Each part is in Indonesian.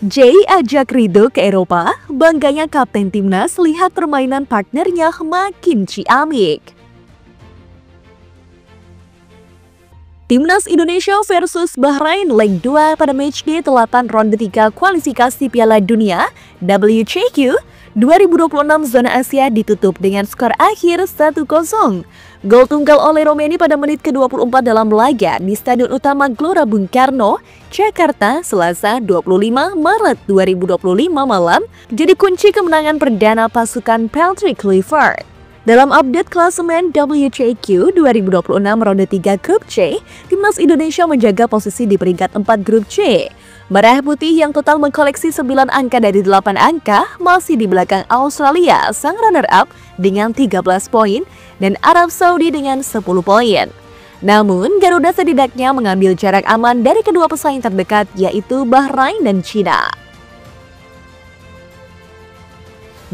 Jay ajak Ridho ke Eropa, bangganya kapten timnas lihat permainan partnernya makin ciamik. Timnas Indonesia versus Bahrain leg 2 pada matchday 8 ronde 3 kualifikasi Piala Dunia WCQ 2026 zona Asia ditutup dengan skor akhir 1-0. Gol tunggal oleh Romeni pada menit ke-24 dalam laga di Stadion Utama Gelora Bung Karno, Jakarta, Selasa 25 Maret 2025 malam jadi kunci kemenangan perdana pasukan Patrick Kluivert. Dalam update klasemen WCQ 2026 ronde 3 grup C, Timnas Indonesia menjaga posisi di peringkat 4 grup C. Merah Putih yang total mengkoleksi 9 angka dari 8 angka masih di belakang Australia, sang runner-up dengan 13 poin, dan Arab Saudi dengan 10 poin. Namun, Garuda setidaknya mengambil jarak aman dari kedua pesaing terdekat yaitu Bahrain dan China.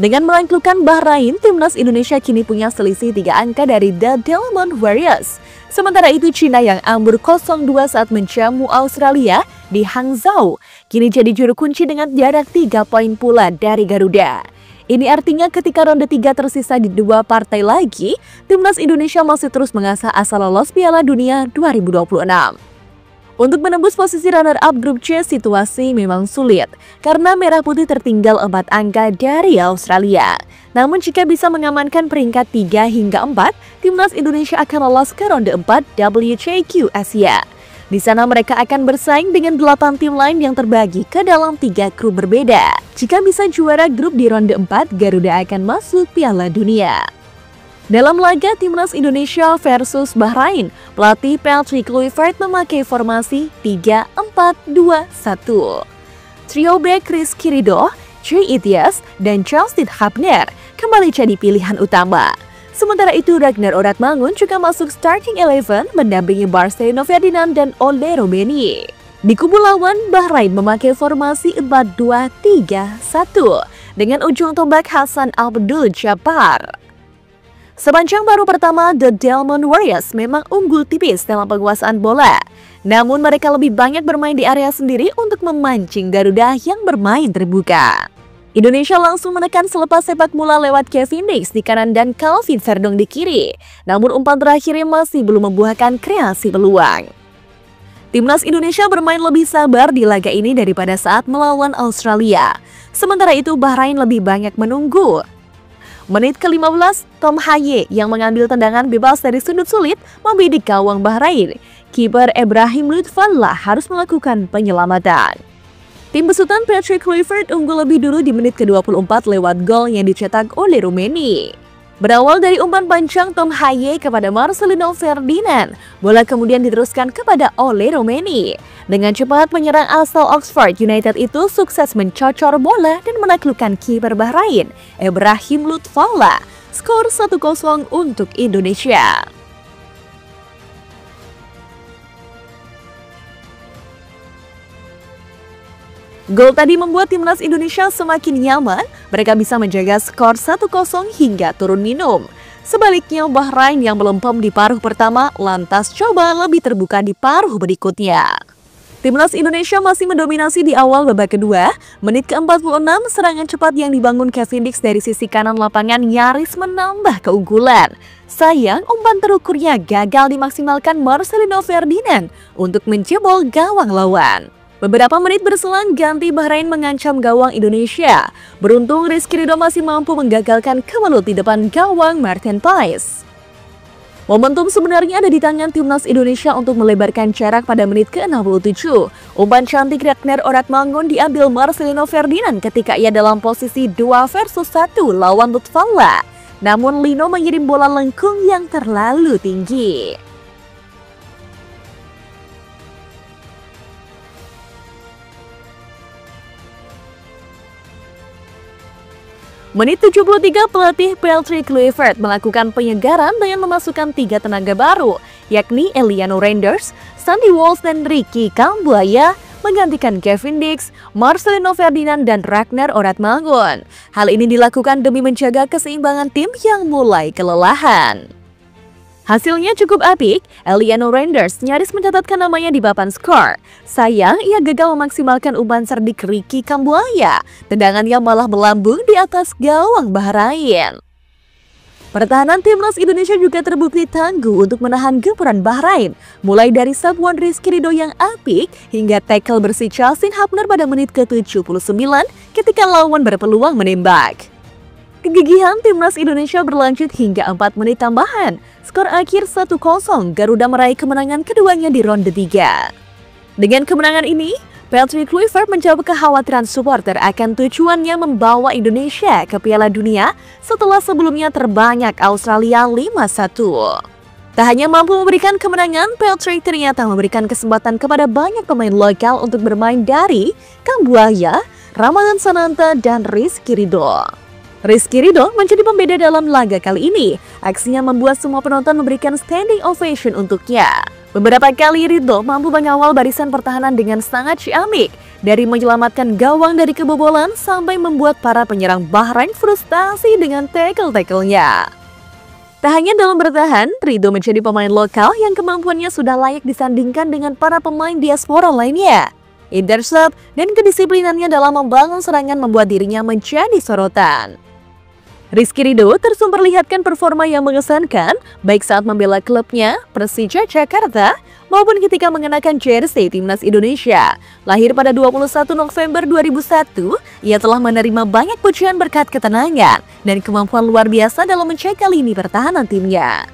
Dengan menaklukkan Bahrain, Timnas Indonesia kini punya selisih 3 angka dari The Diamond Warriors. Sementara itu China yang ambur 0-2 saat menjamu Australia di Hangzhou, kini jadi juru kunci dengan jarak 3 poin pula dari Garuda. Ini artinya ketika ronde 3 tersisa di 2 partai lagi, Timnas Indonesia masih terus mengasah asa lolos Piala Dunia 2026. Untuk menembus posisi runner-up grup C, situasi memang sulit karena Merah Putih tertinggal 4 angka dari Australia. Namun jika bisa mengamankan peringkat 3 hingga 4, Timnas Indonesia akan lolos ke ronde 4 WCQ Asia. Di sana mereka akan bersaing dengan 8 tim lain yang terbagi ke dalam 3 grup berbeda. Jika bisa juara grup di ronde 4, Garuda akan masuk Piala Dunia. Dalam laga Timnas Indonesia versus Bahrain, pelatih Patrick Kluivert memakai formasi 3-4-2-1. Trio back Rizky Ridho, Jay Ityas, dan Justin Hubner kembali jadi pilihan utama. Sementara itu Ragnar Oratmangun juga masuk starting 11 mendampingi Marcelino Ferdinand dan Ole Romeni. Di kubu lawan, Bahrain memakai formasi 4-2-3-1 dengan ujung tombak Hasan Abdul Jabbar. Sepanjang paruh pertama, The Diamond Warriors memang unggul tipis dalam penguasaan bola. Namun mereka lebih banyak bermain di area sendiri untuk memancing Garuda yang bermain terbuka. Indonesia langsung menekan selepas sepak bola lewat Kevin Dix di kanan dan Calvin Verdong di kiri. Namun umpan terakhirnya masih belum membuahkan kreasi peluang. Timnas Indonesia bermain lebih sabar di laga ini daripada saat melawan Australia. Sementara itu Bahrain lebih banyak menunggu. Menit ke-15, Tom Haye yang mengambil tendangan bebas dari sudut sulit membidik gawang Bahrain. Kiper Ibrahim Lutfallah harus melakukan penyelamatan. Tim besutan Patrick Kluivert unggul lebih dulu di menit ke-24 lewat gol yang dicetak oleh Romeni. Berawal dari umpan panjang Tom Haye kepada Marcelino Ferdinand, bola kemudian diteruskan kepada Ole Romeni. Dengan cepat penyerang asal Oxford United itu sukses mencocor bola dan menaklukkan kiper Bahrain, Ibrahim Lutfallah. Skor 1-0 untuk Indonesia. Gol tadi membuat Timnas Indonesia semakin nyaman, mereka bisa menjaga skor 1-0 hingga turun minum. Sebaliknya Bahrain yang melempem di paruh pertama lantas coba lebih terbuka di paruh berikutnya. Timnas Indonesia masih mendominasi di awal babak kedua. Menit ke-46 serangan cepat yang dibangun Kevin Dix dari sisi kanan lapangan nyaris menambah keunggulan. Sayang umpan terukurnya gagal dimaksimalkan Marcelino Ferdinand untuk menjebol gawang lawan. Beberapa menit berselang ganti Bahrain mengancam gawang Indonesia. Beruntung Rizky Ridho masih mampu menggagalkan kemelut di depan gawang Martin Pais. Momentum sebenarnya ada di tangan Timnas Indonesia untuk melebarkan jarak pada menit ke-67. Umpan cantik Ragnar Oratmangun diambil Marcelino Ferdinand ketika ia dalam posisi 2 versus 1 lawan Lutfallah. Namun Lino mengirim bola lengkung yang terlalu tinggi. Menit 73 pelatih Patrick Kluivert melakukan penyegaran dengan memasukkan 3 tenaga baru, yakni Eliano Reinders, Sandy Walsh dan Ricky Kambuaya, menggantikan Kevin Dix, Marcelino Ferdinand dan Ragnar Oratmangun. Hal ini dilakukan demi menjaga keseimbangan tim yang mulai kelelahan. Hasilnya cukup apik, Eliano Randers nyaris mencatatkan namanya di papan skor. Sayang, ia gagal memaksimalkan umpan cerdik Ricky Kambuaya. Tendangannya malah melambung di atas gawang Bahrain. Pertahanan timnas Indonesia juga terbukti tangguh untuk menahan gempuran Bahrain, mulai dari sapuan Rizky Ridho yang apik hingga tackle bersih Chassin Hapner pada menit ke-79 ketika lawan berpeluang menembak. Kegigihan timnas Indonesia berlanjut hingga 4 menit tambahan. Skor akhir 1-0, Garuda meraih kemenangan keduanya di ronde 3. Dengan kemenangan ini, Patrick Kluivert menjawab kekhawatiran supporter akan tujuannya membawa Indonesia ke Piala Dunia setelah sebelumnya terbanyak Australia 5-1. Tak hanya mampu memberikan kemenangan, Patrick ternyata memberikan kesempatan kepada banyak pemain lokal untuk bermain dari Kambuaya, Ramadan Sananta, dan Rizky Ridho. Rizky Ridho menjadi pembeda dalam laga kali ini. Aksinya membuat semua penonton memberikan standing ovation untuknya. Beberapa kali Ridho mampu mengawal barisan pertahanan dengan sangat ciamik, dari menyelamatkan gawang dari kebobolan sampai membuat para penyerang Bahrain frustasi dengan tackle-tackle-nya. Tak hanya dalam bertahan, Ridho menjadi pemain lokal yang kemampuannya sudah layak disandingkan dengan para pemain diaspora lainnya. Intercept dan kedisiplinannya dalam membangun serangan membuat dirinya menjadi sorotan. Rizky Ridho terus memperlihatkan performa yang mengesankan, baik saat membela klubnya, Persija Jakarta, maupun ketika mengenakan jersey timnas Indonesia. Lahir pada 21 November 2001, ia telah menerima banyak pujian berkat ketenangan dan kemampuan luar biasa dalam menjaga lini pertahanan timnya.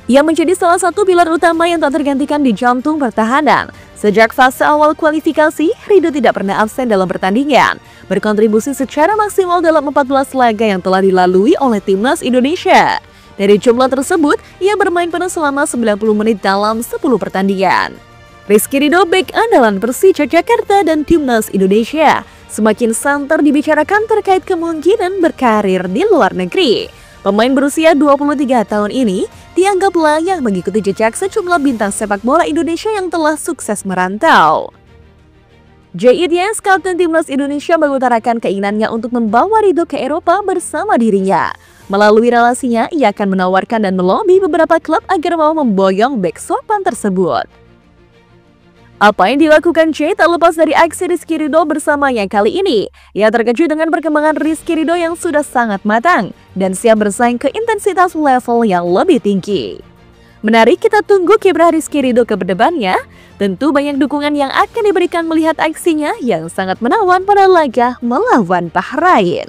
Ia menjadi salah satu pilar utama yang tak tergantikan di jantung pertahanan. Sejak fase awal kualifikasi, Ridho tidak pernah absen dalam pertandingan, berkontribusi secara maksimal dalam 14 laga yang telah dilalui oleh timnas Indonesia. Dari jumlah tersebut, ia bermain penuh selama 90 menit dalam 10 pertandingan. Rizky Ridho, bek andalan Persija Jakarta dan timnas Indonesia, semakin santer dibicarakan terkait kemungkinan berkarir di luar negeri. Pemain berusia 23 tahun ini dianggap layak mengikuti jejak sejumlah bintang sepak bola Indonesia yang telah sukses merantau. JITS Kapten Timnas Indonesia mengutarakan keinginannya untuk membawa Ridho ke Eropa bersama dirinya. Melalui relasinya, ia akan menawarkan dan melobi beberapa klub agar mau memboyong bek sopan tersebut. Apa yang dilakukan Jay tak lepas dari aksi Rizky Ridho bersamanya kali ini. Ia terkejut dengan perkembangan Rizky Ridho yang sudah sangat matang dan siap bersaing ke intensitas level yang lebih tinggi. Menarik kita tunggu kiprah Rizky Ridho ke depannya. Tentu banyak dukungan yang akan diberikan melihat aksinya yang sangat menawan pada laga melawan Bahrain.